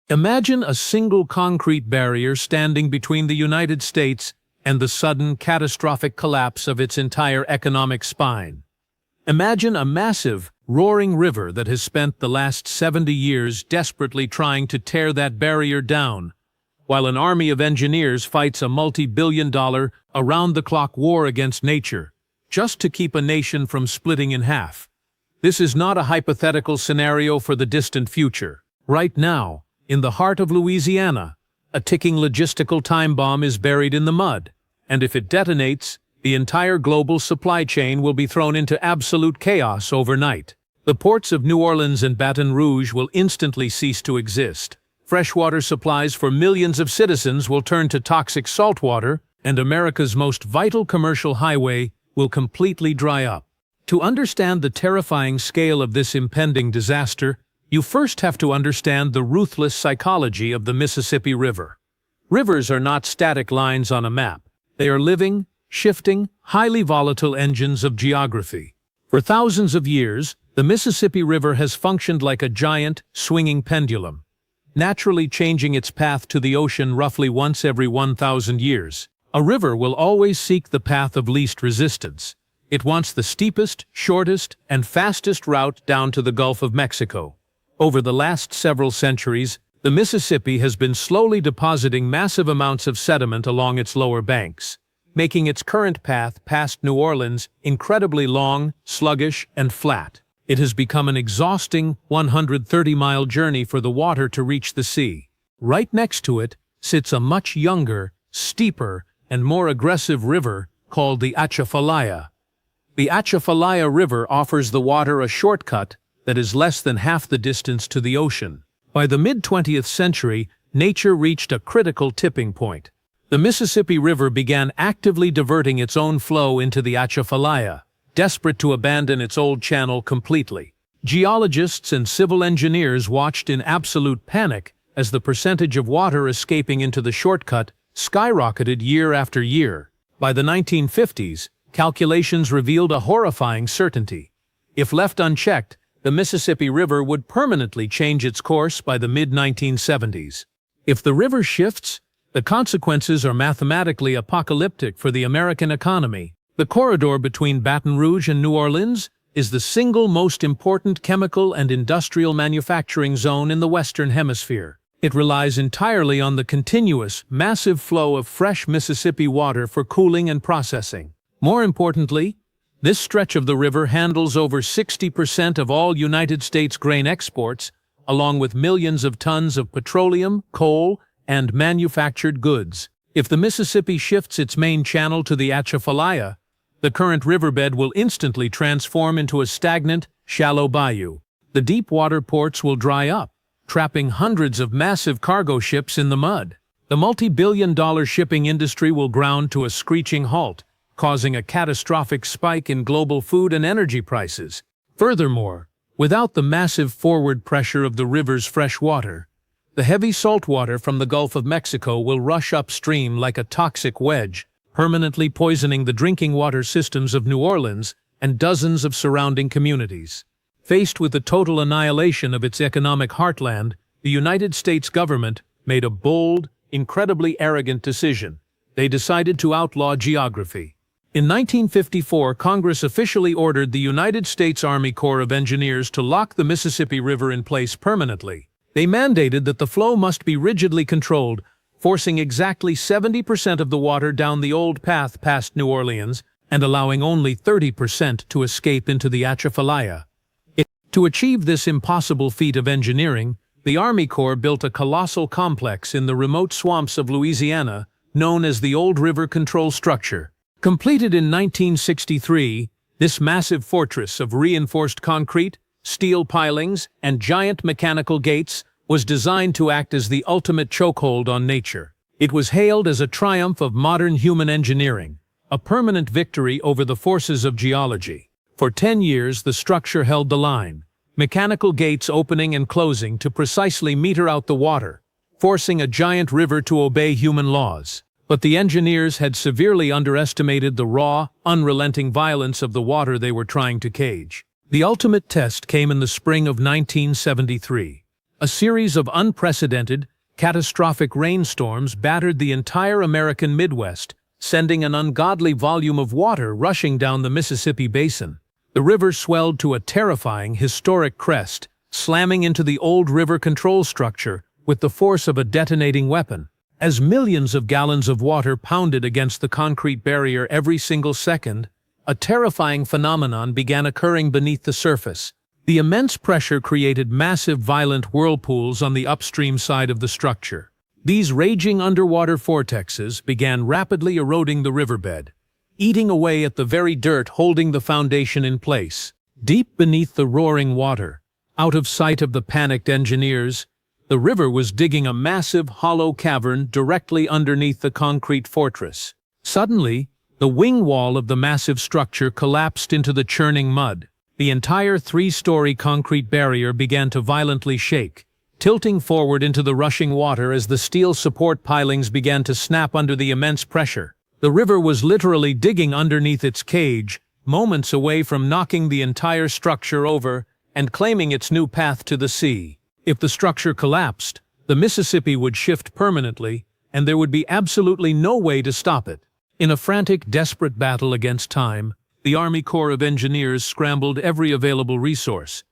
Imagine a single concrete barrier standing between the United States and the sudden catastrophic collapse of its entire economic spine. Imagine a massive, roaring river that has spent the last 70 years desperately trying to tear that barrier down, while an army of engineers fights a multi-billion-dollar, around-the-clock war against nature, just to keep a nation from splitting in half. This is not a hypothetical scenario for the distant future. Right now, in the heart of Louisiana, a ticking logistical time bomb is buried in the mud, and if it detonates, the entire global supply chain will be thrown into absolute chaos overnight. The ports of New Orleans and Baton Rouge will instantly cease to exist. Freshwater supplies for millions of citizens will turn to toxic saltwater, and America's most vital commercial highway will completely dry up. To understand the terrifying scale of this impending disaster, you first have to understand the ruthless psychology of the Mississippi River. Rivers are not static lines on a map. They are living, shifting, highly volatile engines of geography. For thousands of years, the Mississippi River has functioned like a giant, swinging pendulum, naturally changing its path to the ocean roughly once every 1,000 years. A river will always seek the path of least resistance. It wants the steepest, shortest, and fastest route down to the Gulf of Mexico. Over the last several centuries, the Mississippi has been slowly depositing massive amounts of sediment along its lower banks, making its current path past New Orleans incredibly long, sluggish, and flat. It has become an exhausting 130-mile journey for the water to reach the sea. Right next to it sits a much younger, steeper, and more aggressive river called the Atchafalaya. The Atchafalaya River offers the water a shortcut that is less than half the distance to the ocean. By the mid-20th century, nature reached a critical tipping point. The Mississippi River began actively diverting its own flow into the Atchafalaya, desperate to abandon its old channel completely. Geologists and civil engineers watched in absolute panic as the percentage of water escaping into the shortcut skyrocketed year after year. By the 1950s, calculations revealed a horrifying certainty. If left unchecked, the Mississippi River would permanently change its course by the mid-1970s. If the river shifts, the consequences are mathematically apocalyptic for the American economy. The corridor between Baton Rouge and New Orleans is the single most important chemical and industrial manufacturing zone in the Western Hemisphere. It relies entirely on the continuous, massive flow of fresh Mississippi water for cooling and processing. More importantly, this stretch of the river handles over 60% of all United States grain exports, along with millions of tons of petroleum, coal, and manufactured goods. If the Mississippi shifts its main channel to the Atchafalaya, the current riverbed will instantly transform into a stagnant, shallow bayou. The deep water ports will dry up, trapping hundreds of massive cargo ships in the mud. The multi-billion-dollar shipping industry will ground to a screeching halt, causing a catastrophic spike in global food and energy prices. Furthermore, without the massive forward pressure of the river's fresh water, the heavy salt water from the Gulf of Mexico will rush upstream like a toxic wedge, permanently poisoning the drinking water systems of New Orleans and dozens of surrounding communities. Faced with the total annihilation of its economic heartland, the United States government made a bold, incredibly arrogant decision. They decided to outlaw geography. In 1954, Congress officially ordered the United States Army Corps of Engineers to lock the Mississippi River in place permanently. They mandated that the flow must be rigidly controlled, forcing exactly 70% of the water down the old path past New Orleans and allowing only 30% to escape into the Atchafalaya. To achieve this impossible feat of engineering, the Army Corps built a colossal complex in the remote swamps of Louisiana known as the Old River Control Structure. Completed in 1963, this massive fortress of reinforced concrete, steel pilings, and giant mechanical gates was designed to act as the ultimate chokehold on nature. It was hailed as a triumph of modern human engineering, a permanent victory over the forces of geology. For 10 years, the structure held the line, mechanical gates opening and closing to precisely meter out the water, forcing a giant river to obey human laws. But the engineers had severely underestimated the raw, unrelenting violence of the water they were trying to cage. The ultimate test came in the spring of 1973. A series of unprecedented, catastrophic rainstorms battered the entire American Midwest, sending an ungodly volume of water rushing down the Mississippi Basin. The river swelled to a terrifying, historic crest, slamming into the old river control structure with the force of a detonating weapon. As millions of gallons of water pounded against the concrete barrier every single second, a terrifying phenomenon began occurring beneath the surface. The immense pressure created massive violent whirlpools on the upstream side of the structure. These raging underwater vortexes began rapidly eroding the riverbed, eating away at the very dirt holding the foundation in place. Deep beneath the roaring water, out of sight of the panicked engineers, the river was digging a massive hollow cavern directly underneath the concrete fortress. Suddenly, the wing wall of the massive structure collapsed into the churning mud. The entire three-story concrete barrier began to violently shake, tilting forward into the rushing water as the steel support pilings began to snap under the immense pressure. The river was literally digging underneath its cage, moments away from knocking the entire structure over and claiming its new path to the sea. If the structure collapsed, the Mississippi would shift permanently, and there would be absolutely no way to stop it. In a frantic, desperate battle against time, the Army Corps of Engineers scrambled every available resource.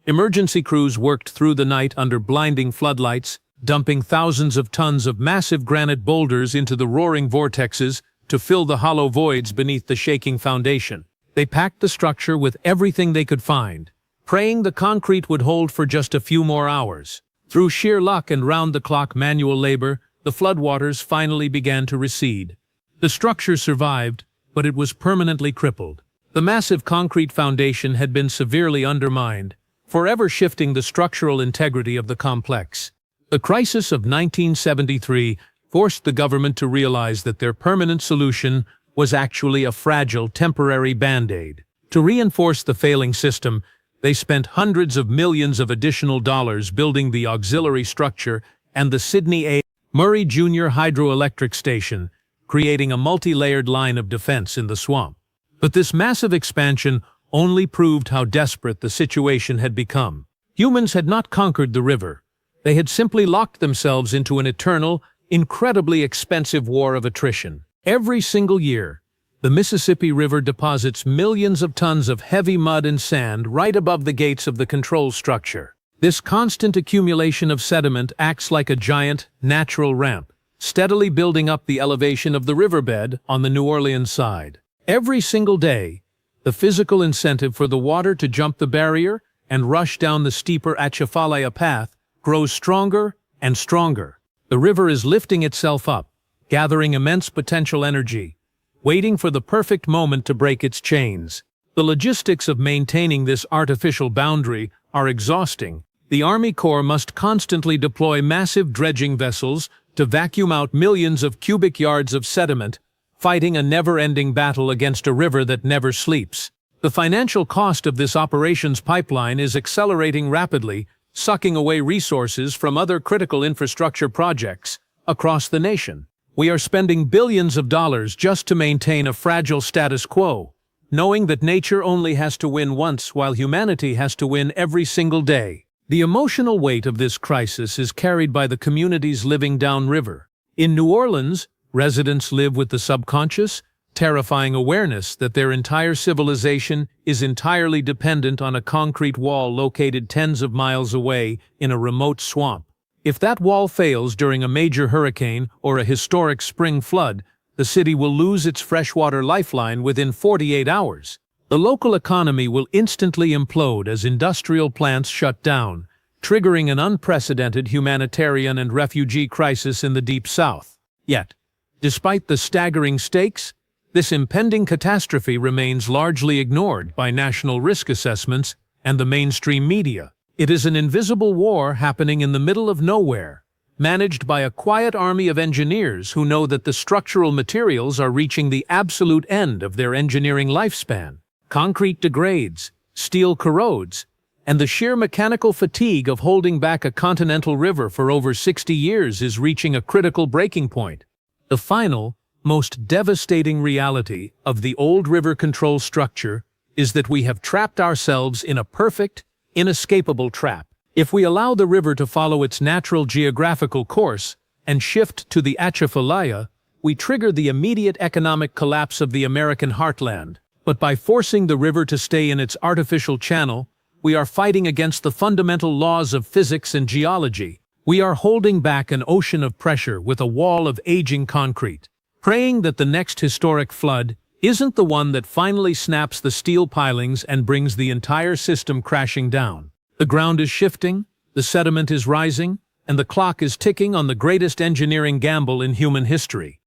Emergency crews worked through the night under blinding floodlights, dumping thousands of tons of massive granite boulders into the roaring vortexes to fill the hollow voids beneath the shaking foundation. They packed the structure with everything they could find, praying the concrete would hold for just a few more hours. Through sheer luck and round-the-clock manual labor, the floodwaters finally began to recede. The structure survived, but it was permanently crippled. The massive concrete foundation had been severely undermined, forever shifting the structural integrity of the complex. The crisis of 1973 forced the government to realize that their permanent solution was actually a fragile, temporary band-aid. To reinforce the failing system, they spent hundreds of millions of additional dollars building the auxiliary structure and the Sidney A. Murray Jr. hydroelectric station, creating a multi-layered line of defense in the swamp. But this massive expansion only proved how desperate the situation had become. Humans had not conquered the river. They had simply locked themselves into an eternal, incredibly expensive war of attrition. Every single year, the Mississippi River deposits millions of tons of heavy mud and sand right above the gates of the control structure. This constant accumulation of sediment acts like a giant, natural ramp, steadily building up the elevation of the riverbed on the New Orleans side. Every single day, the physical incentive for the water to jump the barrier and rush down the steeper Atchafalaya path grows stronger and stronger. The river is lifting itself up, gathering immense potential energy, waiting for the perfect moment to break its chains. The logistics of maintaining this artificial boundary are exhausting. The Army Corps must constantly deploy massive dredging vessels to vacuum out millions of cubic yards of sediment, fighting a never-ending battle against a river that never sleeps. The financial cost of this operations pipeline is accelerating rapidly, sucking away resources from other critical infrastructure projects across the nation. We are spending billions of dollars just to maintain a fragile status quo, knowing that nature only has to win once while humanity has to win every single day. The emotional weight of this crisis is carried by the communities living downriver. In New Orleans, residents live with the subconscious, terrifying awareness that their entire civilization is entirely dependent on a concrete wall located tens of miles away in a remote swamp. If that wall fails during a major hurricane or a historic spring flood, the city will lose its freshwater lifeline within 48 hours. The local economy will instantly implode as industrial plants shut down, triggering an unprecedented humanitarian and refugee crisis in the Deep South. Yet, despite the staggering stakes, this impending catastrophe remains largely ignored by national risk assessments and the mainstream media. It is an invisible war happening in the middle of nowhere, managed by a quiet army of engineers who know that the structural materials are reaching the absolute end of their engineering lifespan. Concrete degrades, steel corrodes, and the sheer mechanical fatigue of holding back a continental river for over 60 years is reaching a critical breaking point. The final, most devastating reality of the old river control structure is that we have trapped ourselves in a perfect, inescapable trap. If we allow the river to follow its natural geographical course and shift to the Atchafalaya, we trigger the immediate economic collapse of the American heartland. But by forcing the river to stay in its artificial channel, we are fighting against the fundamental laws of physics and geology. We are holding back an ocean of pressure with a wall of aging concrete, praying that the next historic flood isn't the one that finally snaps the steel pilings and brings the entire system crashing down. The ground is shifting, the sediment is rising, and the clock is ticking on the greatest engineering gamble in human history.